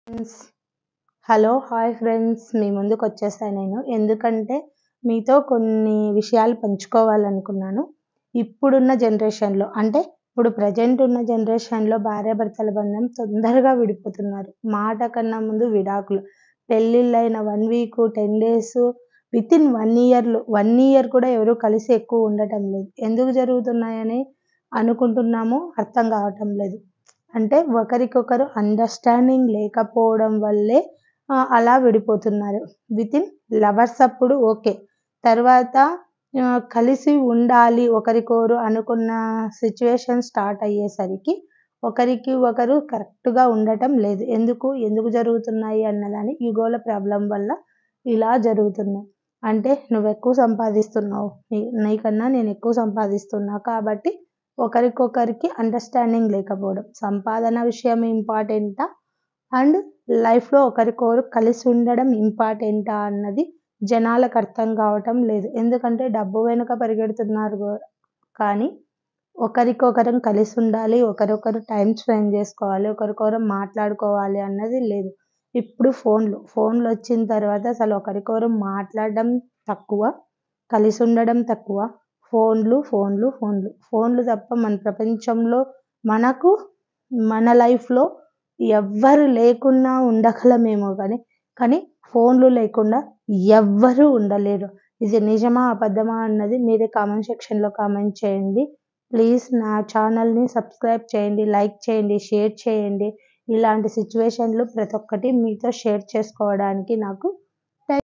Friends hello hi friends మీ ముందుకు వచ్చేసాను నేను ఎందుకంటే మీతో కొన్ని విషయాలు పంచుకోవాలనుకున్నాను. ఇప్పుడున్న జనరేషన్లో అంటే ఇప్పుడు ప్రజెంట్ ఉన్న జనరేషన్లో భార్యాభర్తల బంధం తొందరగా విడిపోతున్నారు. మాట కన్నా ముందు విడాకులు, పెళ్ళిళ్ళైన 1 వీక్ 10 డేస్ వితిన్ 1 ఇయర్ కూడా ఎవరు కలిసి ఎక్కువ ఉండటం లేదు. ఎందుకు జరుగుతున్నాయని అనుకుంటున్నామో అర్థం కావటం లేదు. అంటే ఒకరికొకరు అండర్స్టాండింగ్ లేకపోవడం వల్లే అలా విడిపోతున్నారు. వితిన్ లవర్స్ అప్పుడు ఓకే, తర్వాత కలిసి ఉండాలి ఒకరికొకరు అనుకున్న సిచ్యువేషన్ స్టార్ట్ అయ్యేసరికి ఒకరికి ఒకరు కరెక్ట్గా ఉండటం లేదు. ఎందుకు జరుగుతున్నాయి అన్నదాని ఈగోల ప్రాబ్లం వల్ల ఇలా జరుగుతున్నాయి. అంటే నువ్వు ఎక్కువ సంపాదిస్తున్నావు, నీకన్నా నేను ఎక్కువ సంపాదిస్తున్నా కాబట్టి ఒకరికొకరికి అండర్స్టాండింగ్ లేకపోవడం, సంపాదన విషయం ఇంపార్టెంటా అండ్ లైఫ్లో ఒకరికొకరు కలిసి ఉండడం ఇంపార్టెంటా అన్నది జనాలకు అర్థం కావటం లేదు. ఎందుకంటే డబ్బు వెనుక పరిగెడుతున్నారు కానీ ఒకరికొకరం కలిసి ఉండాలి, ఒకరొకరు టైం స్పెండ్ చేసుకోవాలి, ఒకరికొకరు మాట్లాడుకోవాలి అన్నది లేదు. ఇప్పుడు ఫోన్లు వచ్చిన తర్వాత అసలు ఒకరికొకరు మాట్లాడడం తక్కువ, కలిసి ఉండడం తక్కువ. ఫోన్లు తప్ప మన ప్రపంచంలో మనకు మన లైఫ్లో ఎవ్వరు లేకున్నా ఉండగలమేమో కానీ ఫోన్లు లేకుండా ఎవ్వరూ ఉండలేరు. ఇది నిజమా అబద్ధమా అన్నది మీరే కామెంట్ సెక్షన్లో కామెంట్ చేయండి. ప్లీజ్ నా ఛానల్ని సబ్స్క్రైబ్ చేయండి, లైక్ చేయండి, షేర్ చేయండి. ఇలాంటి సిచ్యువేషన్లు ప్రతి ఒక్కటి మీతో షేర్ చేసుకోవడానికి నాకు